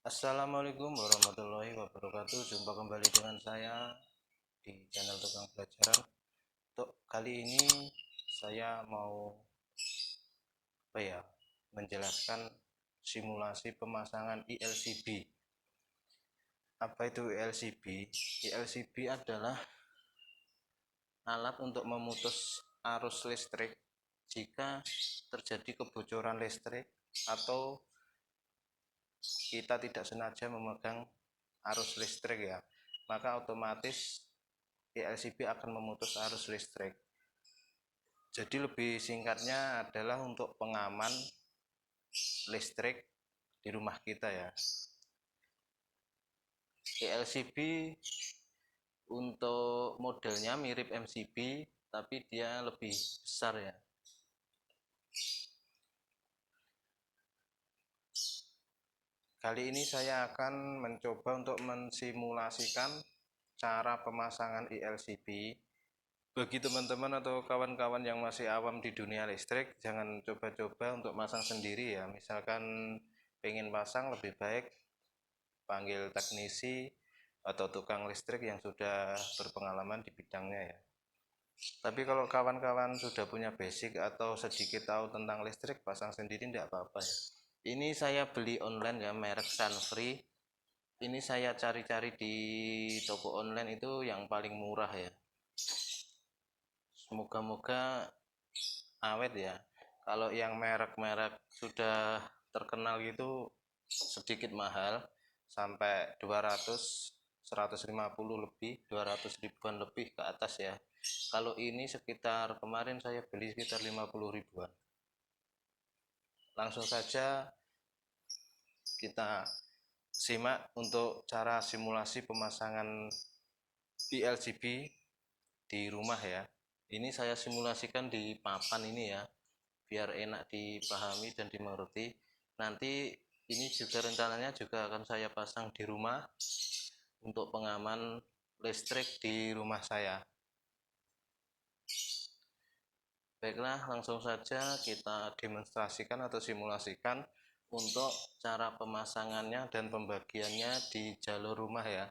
Assalamualaikum warahmatullahi wabarakatuh. Jumpa kembali dengan saya di channel Tukang Pelajaran. Untuk kali ini saya mau menjelaskan simulasi pemasangan ILCB. Apa itu ILCB? ILCB adalah alat untuk memutus arus listrik jika terjadi kebocoran listrik atau kita tidak sengaja memegang arus listrik ya, maka otomatis PLCB akan memutus arus listrik. Jadi lebih singkatnya adalah untuk pengaman listrik di rumah kita ya. PLCB untuk modelnya mirip MCB tapi dia lebih besar ya. Kali ini saya akan mencoba untuk mensimulasikan cara pemasangan ILCB. Bagi teman-teman atau kawan-kawan yang masih awam di dunia listrik, jangan coba-coba untuk masang sendiri ya. Misalkan pengen pasang, lebih baik panggil teknisi atau tukang listrik yang sudah berpengalaman di bidangnya ya. Tapi kalau kawan-kawan sudah punya basic atau sedikit tahu tentang listrik, pasang sendiri tidak apa-apa ya. Ini saya beli online ya, merek Sunfree. Ini saya cari-cari di toko online itu yang paling murah ya. Semoga-moga awet ya. Kalau yang merek-merek sudah terkenal gitu sedikit mahal, sampai 200, 150 lebih, 200 ribuan lebih ke atas ya. Kalau ini sekitar kemarin saya beli sekitar 50 ribuan. Langsung saja kita simak untuk cara simulasi pemasangan PLCB di rumah ya. Ini saya simulasikan di papan ini ya, biar enak dipahami dan dimengerti. Nanti ini juga rencananya juga akan saya pasang di rumah untuk pengaman listrik di rumah saya. Baiklah, langsung saja kita demonstrasikan atau simulasikan untuk cara pemasangannya dan pembagiannya di jalur rumah ya.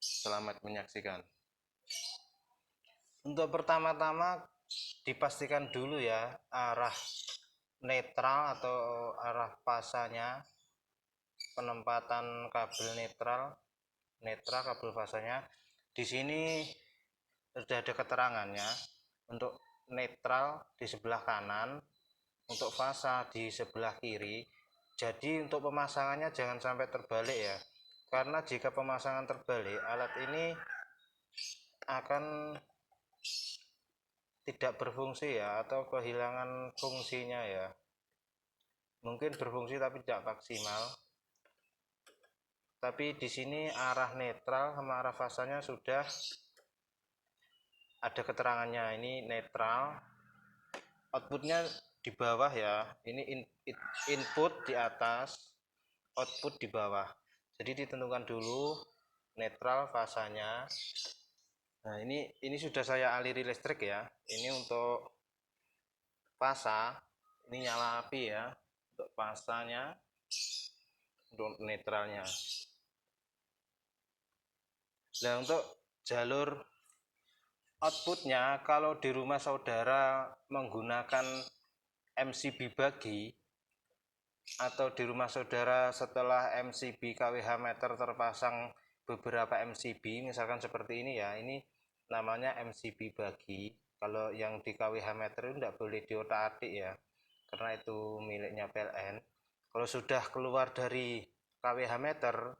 Selamat menyaksikan. Untuk pertama-tama dipastikan dulu ya arah netral atau arah pasanya, penempatan kabel netral kabel fasanya. Di sini sudah ada keterangannya. Untuk netral di sebelah kanan, untuk fasa di sebelah kiri. Jadi untuk pemasangannya jangan sampai terbalik ya, karena jika pemasangan terbalik, alat ini akan tidak berfungsi ya, atau kehilangan fungsinya ya. Mungkin berfungsi tapi tidak maksimal. Tapi di sini arah netral sama arah fasanya sudah ada keterangannya. Ini netral, outputnya di bawah ya. Ini input di atas, output di bawah. Jadi ditentukan dulu netral fasanya. Nah, ini sudah saya aliri listrik ya. Ini untuk fasa, ini nyala api ya. Untuk fasanya, untuk netralnya. Nah, untuk jalur outputnya, kalau di rumah saudara menggunakan MCB bagi, atau di rumah saudara setelah MCB kWh meter terpasang beberapa MCB, misalkan seperti ini ya, ini namanya MCB bagi. Kalau yang di kWh meter itu tidak boleh diotak-atik ya, karena itu miliknya PLN. Kalau sudah keluar dari kWh meter,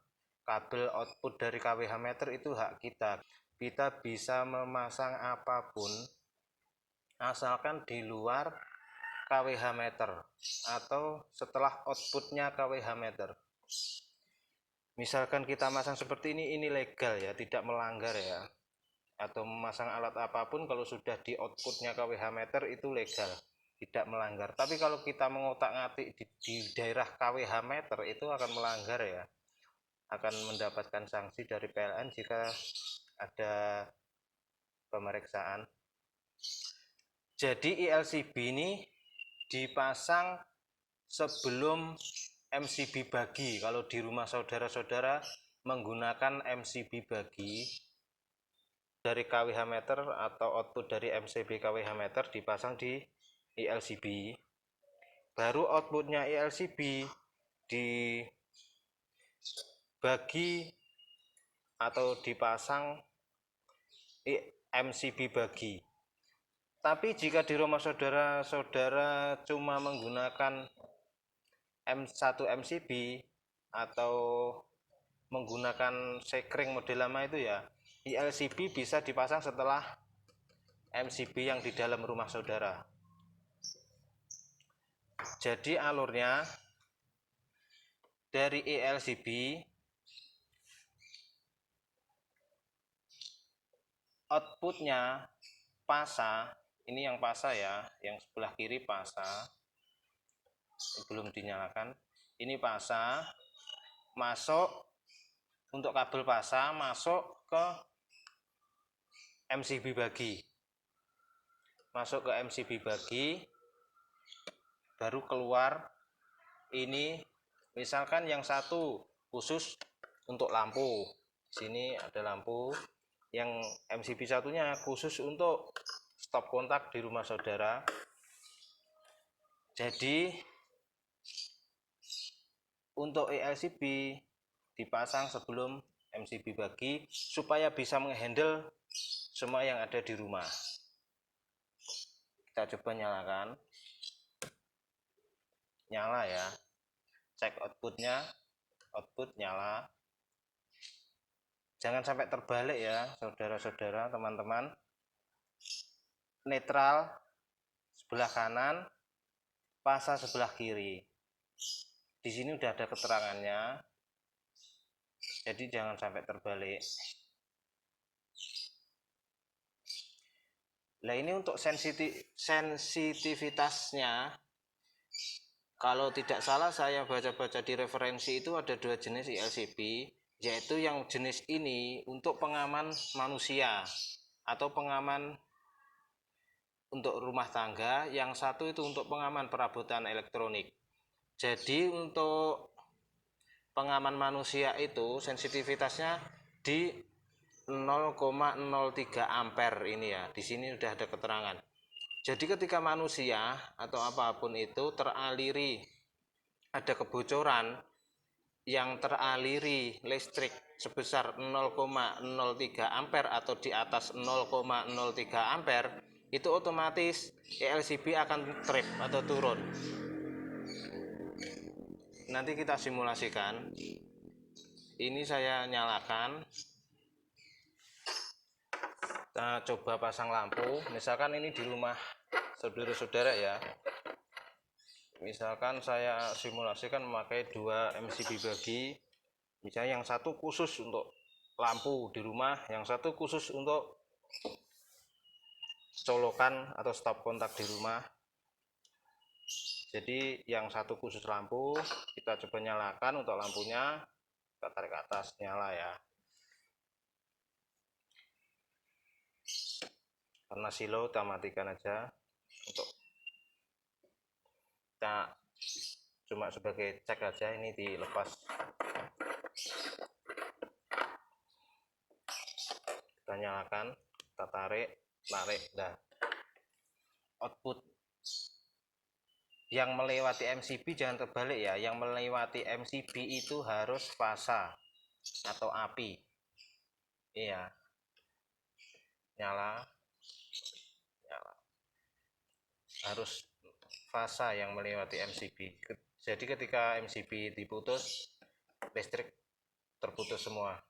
kabel output dari kWh meter itu hak kita. Kita bisa memasang apapun asalkan di luar kWh meter atau setelah outputnya kWh meter. Misalkan kita masang seperti ini legal ya, tidak melanggar ya. Atau memasang alat apapun kalau sudah di outputnya kWh meter itu legal, tidak melanggar. Tapi kalau kita mengotak-ngatik di daerah kWh meter itu akan melanggar ya, akan mendapatkan sanksi dari PLN jika ada pemeriksaan. Jadi ILCB ini dipasang sebelum MCB bagi. Kalau di rumah saudara-saudara menggunakan MCB bagi, dari kWh meter atau output dari MCB kWh meter dipasang di ILCB, baru outputnya ILCB dibagi atau dipasang MCB bagi. Tapi jika di rumah saudara-saudara cuma menggunakan M1 MCB atau menggunakan sekring model lama itu ya, ILCB bisa dipasang setelah MCB yang di dalam rumah saudara. Jadi alurnya dari ILCB outputnya pasa, ini yang pasa ya, yang sebelah kiri pasa, belum dinyalakan. Ini pasa masuk untuk kabel pasa masuk ke MCB bagi, masuk ke MCB bagi, baru keluar. Ini misalkan yang satu khusus untuk lampu, sini ada lampu, yang MCB satunya khusus untuk stop kontak di rumah saudara. Jadi untuk ILCB dipasang sebelum MCB bagi supaya bisa menghandle semua yang ada di rumah. Kita coba nyalakan, nyala ya, cek outputnya, output nyala. Jangan sampai terbalik ya saudara-saudara, teman-teman. Netral sebelah kanan, pasa sebelah kiri. Di sini udah ada keterangannya, jadi jangan sampai terbalik. Nah ini untuk sensitivitasnya, kalau tidak salah saya baca-baca di referensi itu ada dua jenis ILCB, yaitu yang jenis ini untuk pengaman manusia atau pengaman untuk rumah tangga, yang satu itu untuk pengaman perabotan elektronik. Jadi untuk pengaman manusia itu sensitivitasnya di 0,03 ampere ini ya. Di sini sudah ada keterangan. Jadi ketika manusia atau apapun itu teraliri, ada kebocoran yang teraliri listrik sebesar 0,03 ampere atau di atas 0,03 ampere, itu otomatis ILCB akan trip atau turun. Nanti kita simulasikan. Ini saya nyalakan, kita coba pasang lampu. Misalkan ini di rumah saudara-saudara ya, misalkan saya simulasikan memakai dua MCB bagi, misalnya yang satu khusus untuk lampu di rumah, yang satu khusus untuk colokan atau stop kontak di rumah. Jadi yang satu khusus lampu, kita coba nyalakan untuk lampunya, kita tarik ke atas, nyala ya. Karena silo kita matikan aja, untuk kita cuma sebagai cek aja, ini dilepas. Kita nyalakan, kita tarik, nah output yang melewati MCB jangan terbalik ya, yang melewati MCB itu harus fasa atau api. Iya, nyala, harus fasa yang melewati MCB. Jadi ketika MCB diputus, listrik terputus semua.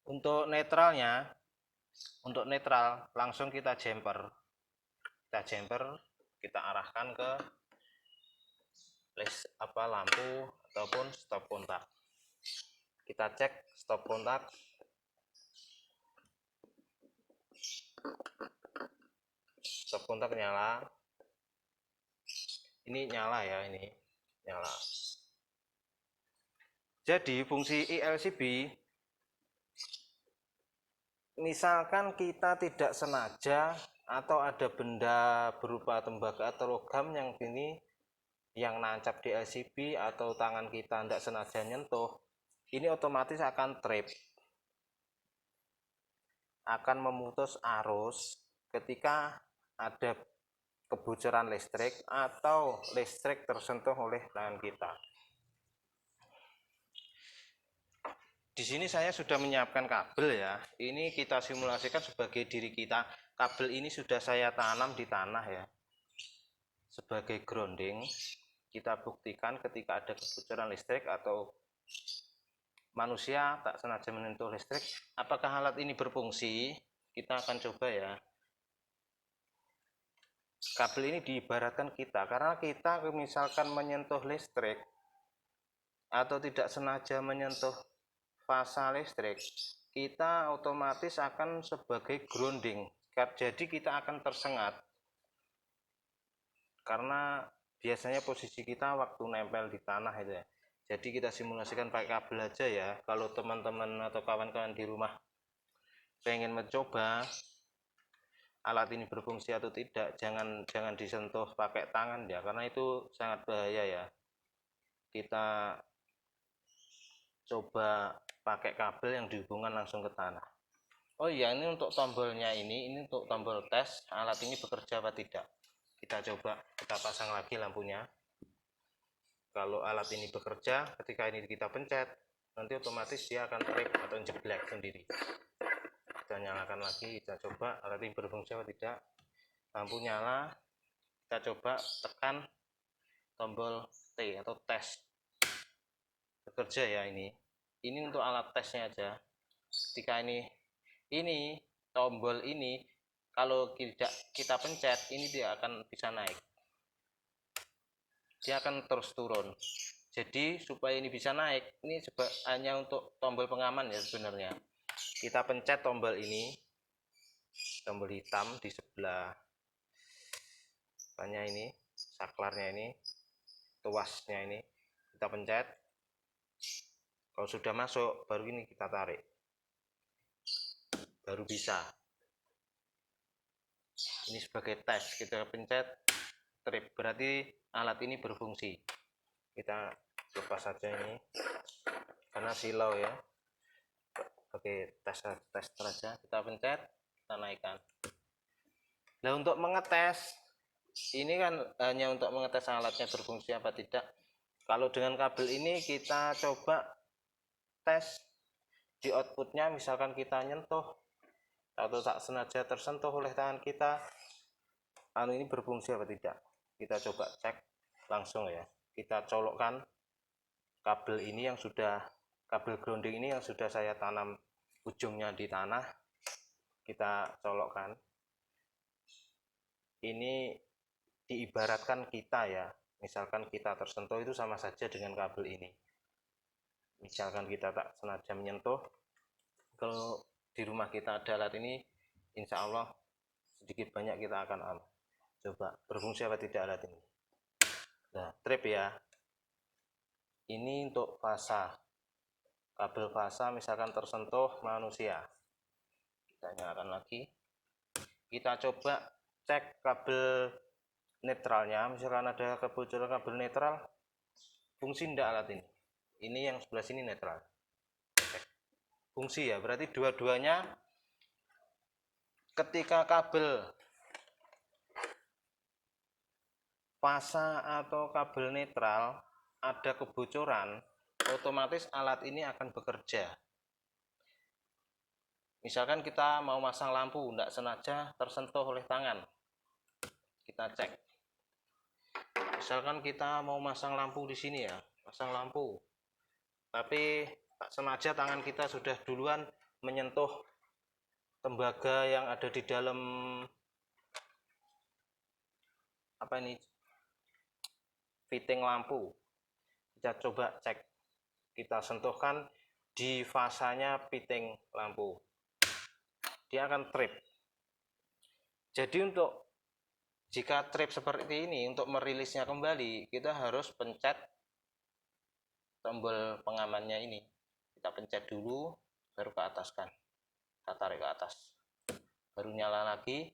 Untuk netralnya, untuk netral langsung kita jumper, kita arahkan ke lampu ataupun stop kontak. Kita cek stop kontak, stop kontak nyala. Ini nyala ya, ini nyala. Jadi fungsi ILCB, misalkan kita tidak sengaja atau ada benda berupa tembaga atau logam yang ini yang nancap di LCB atau tangan kita tidak sengaja nyentuh, ini otomatis akan trip, akan memutus arus ketika ada kebocoran listrik atau listrik tersentuh oleh tangan kita. Di sini saya sudah menyiapkan kabel ya. Ini kita simulasikan sebagai diri kita. Kabel ini sudah saya tanam di tanah ya, sebagai grounding. Kita buktikan ketika ada kebocoran listrik atau manusia tak sengaja menyentuh listrik, apakah alat ini berfungsi? Kita akan coba ya. Kabel ini diibaratkan kita, karena kita misalkan menyentuh listrik atau tidak sengaja menyentuh fasa listrik, kita otomatis akan sebagai grounding. Jadi kita akan tersengat, karena biasanya posisi kita waktu nempel di tanah itu ya. Jadi kita simulasikan pakai kabel aja ya. Kalau teman-teman atau kawan-kawan di rumah pengen mencoba alat ini berfungsi atau tidak, jangan disentuh pakai tangan ya, karena itu sangat bahaya ya. Kita coba pakai kabel yang dihubungkan langsung ke tanah. Oh iya, ini untuk tombolnya, ini untuk tombol tes alat ini bekerja apa tidak. Kita coba, kita pasang lagi lampunya. Kalau alat ini bekerja, ketika ini kita pencet, nanti otomatis dia akan trip atau jeblek sendiri. Kita nyalakan lagi, kita coba alat ini berfungsi apa tidak. Lampu nyala, kita coba tekan tombol T atau tes. Bekerja ya ini. Ini untuk alat tesnya aja. Ketika ini tombol ini kalau tidak kita pencet, ini dia akan bisa naik, dia akan terus turun. Jadi supaya ini bisa naik, ini hanya untuk tombol pengaman ya sebenarnya. Kita pencet tombol ini, tombol hitam di sebelah apanya ini, saklarnya ini, tuasnya ini, kita pencet. Kalau sudah masuk, baru ini kita tarik, baru bisa. Ini sebagai tes, kita pencet trip, berarti alat ini berfungsi. Kita lepas saja ini karena silau ya, pakai tester aja, kita pencet, kita naikkan. Nah, untuk mengetes ini kan hanya untuk mengetes alatnya berfungsi apa tidak. Kalau dengan kabel ini kita coba tes di outputnya, misalkan kita nyentuh atau tak sengaja tersentuh oleh tangan kita, ini berfungsi apa tidak. Kita coba cek langsung ya. Kita colokkan kabel ini yang sudah, kabel grounding ini yang sudah saya tanam ujungnya di tanah, kita colokkan. Ini diibaratkan kita ya, misalkan kita tersentuh itu sama saja dengan kabel ini. Misalkan kita tak sengaja menyentuh, kalau di rumah kita ada alat ini, insya Allah sedikit banyak kita akan aman. Coba berfungsi apa tidak alat ini. Nah, trip ya, ini untuk fasa, kabel fasa misalkan tersentuh manusia, kita nyalakan lagi. Kita coba cek kabel netralnya, misalkan ada kebocoran kabel netral, fungsi tidak alat ini. Ini yang sebelah sini netral, fungsi ya, berarti dua-duanya. Ketika kabel fasa atau kabel netral ada kebocoran, otomatis alat ini akan bekerja. Misalkan kita mau masang lampu, tidak sengaja tersentuh oleh tangan, kita cek. Misalkan kita mau masang lampu di sini ya, pasang lampu, tapi tak sengaja tangan kita sudah duluan menyentuh tembaga yang ada di dalam apa ini, fitting lampu. Kita coba cek, kita sentuhkan di fasanya fitting lampu, dia akan trip. Jadi untuk jika trip seperti ini, untuk merilisnya kembali, kita harus pencet tombol pengamannya ini. Kita pencet dulu, baru ke ataskan, kita tarik ke atas, baru nyala lagi.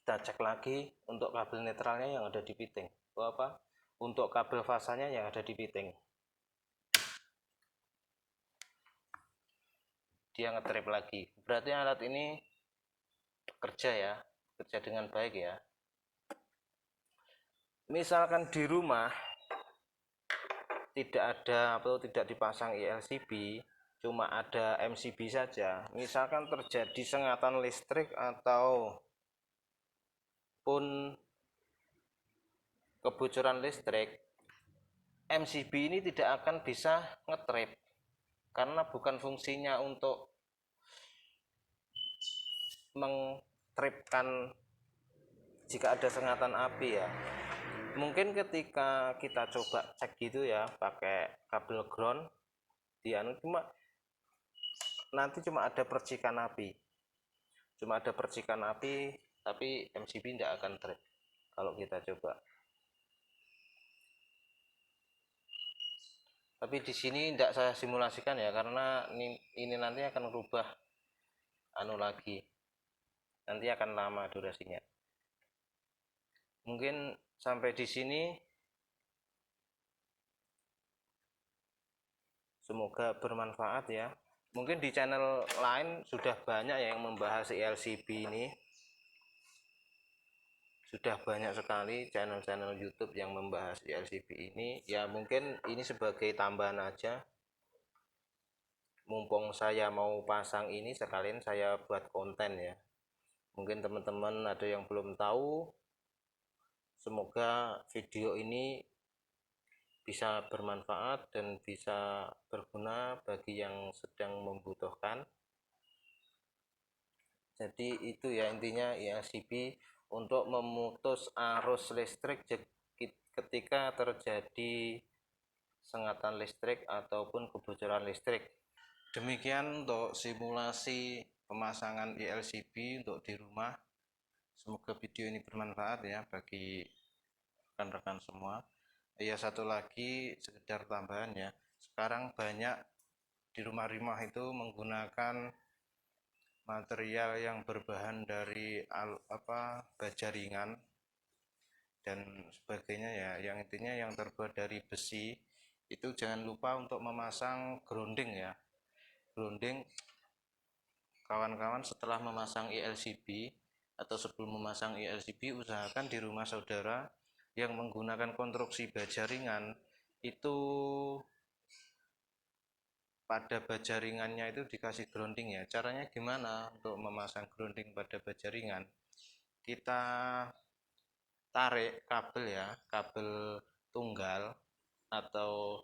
Kita cek lagi untuk kabel netralnya yang ada di fitting. Apa untuk kabel fasanya yang ada di fitting. Dia ngetrip lagi, berarti alat ini kerja dengan baik ya. Misalkan di rumah tidak ada atau tidak dipasang ILCB, cuma ada MCB saja, misalkan terjadi sengatan listrik atau pun kebocoran listrik, MCB ini tidak akan bisa ngetrip karena bukan fungsinya untuk mengtripkan jika ada sengatan api ya. Mungkin ketika kita coba cek gitu ya pakai kabel ground di nanti cuma ada percikan api, tapi MCB tidak akan trip kalau kita coba. Tapi di sini tidak saya simulasikan ya, karena ini nanti akan berubah lagi, nanti akan lama durasinya. Mungkin sampai di sini, semoga bermanfaat ya. Mungkin di channel lain sudah banyak yang membahas ILCB ini, sudah banyak sekali channel-channel YouTube yang membahas ILCB ini ya. Mungkin ini sebagai tambahan aja, mumpung saya mau pasang ini sekalian saya buat konten ya. Mungkin teman-teman ada yang belum tahu, semoga video ini bisa bermanfaat dan bisa berguna bagi yang sedang membutuhkan. Jadi itu ya intinya ILCB untuk memutus arus listrik ketika terjadi sengatan listrik ataupun kebocoran listrik. Demikian untuk simulasi pemasangan ILCB untuk di rumah. Semoga video ini bermanfaat ya bagi rekan-rekan semua. Ya, satu lagi sekedar tambahan ya, sekarang banyak di rumah-rumah itu menggunakan material yang berbahan dari baja ringan dan sebagainya ya, yang intinya yang terbuat dari besi. Itu jangan lupa untuk memasang grounding ya. Grounding, kawan-kawan, setelah memasang ILCB atau sebelum memasang ILCB, usahakan di rumah saudara yang menggunakan konstruksi baja ringan itu pada baja ringannya itu dikasih grounding ya. Caranya gimana untuk memasang grounding pada baja ringan? Kita tarik kabel ya, kabel tunggal atau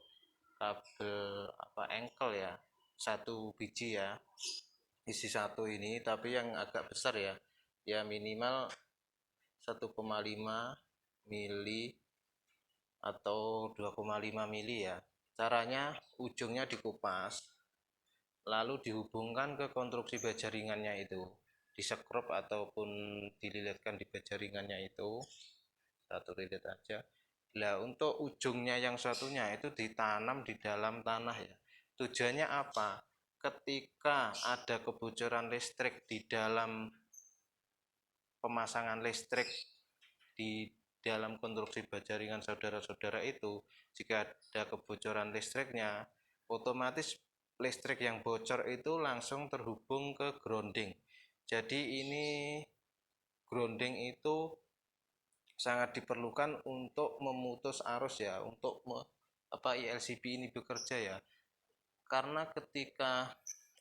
kabel engkel ya, satu biji ya, isi satu ini, tapi yang agak besar ya minimal 1,5 mili atau 2,5 mili ya. Caranya ujungnya dikupas, lalu dihubungkan ke konstruksi baja ringannya itu, disekrup ataupun dililitkan di baja ringannya itu, satu lilit aja. Nah, untuk ujungnya yang satunya itu ditanam di dalam tanah ya. Tujuannya apa? Ketika ada kebocoran listrik di dalam pemasangan listrik di dalam konstruksi baja ringan saudara-saudara itu, jika ada kebocoran listriknya, otomatis listrik yang bocor itu langsung terhubung ke grounding. Jadi ini grounding itu sangat diperlukan untuk memutus arus ya, untuk ILCB ini bekerja ya. Karena ketika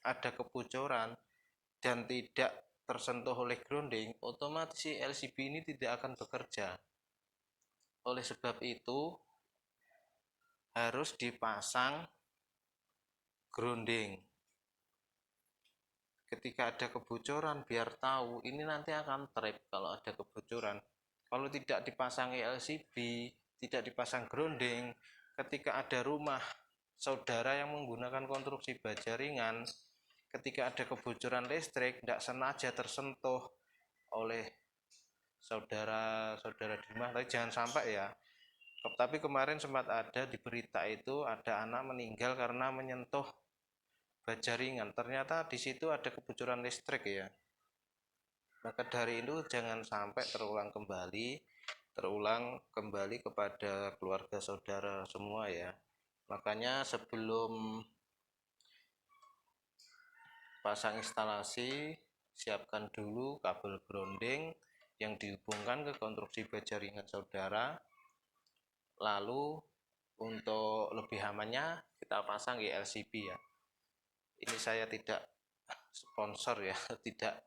ada kebocoran dan tidak tersentuh oleh grounding, otomatis ILCB ini tidak akan bekerja. Oleh sebab itu harus dipasang grounding. Ketika ada kebocoran, biar tahu ini nanti akan trip kalau ada kebocoran. Kalau tidak dipasang ILCB, tidak dipasang grounding, ketika ada rumah saudara yang menggunakan konstruksi baja ringan, ketika ada kebocoran listrik, tidak sengaja tersentuh oleh saudara-saudara di rumah, tapi jangan sampai ya. Tapi kemarin sempat ada di berita itu, ada anak meninggal karena menyentuh baja ringan. Ternyata di situ ada kebocoran listrik ya. Maka dari itu jangan sampai terulang kembali. terulang kembali kepada keluarga saudara semua ya. Makanya sebelum pasang instalasi, siapkan dulu kabel grounding yang dihubungkan ke konstruksi baja ringan saudara. Lalu untuk lebih amannya kita pasang LCB ya. Ini saya tidak sponsor ya, tidak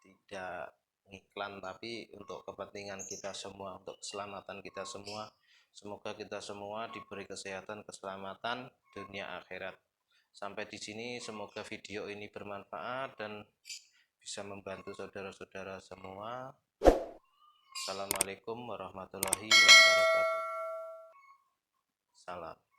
tidak iklan, tapi untuk kepentingan kita semua, untuk keselamatan kita semua. Semoga kita semua diberi kesehatan, keselamatan dunia akhirat. Sampai di sini, semoga video ini bermanfaat dan bisa membantu saudara-saudara semua. Assalamualaikum warahmatullahi wabarakatuh. Salam.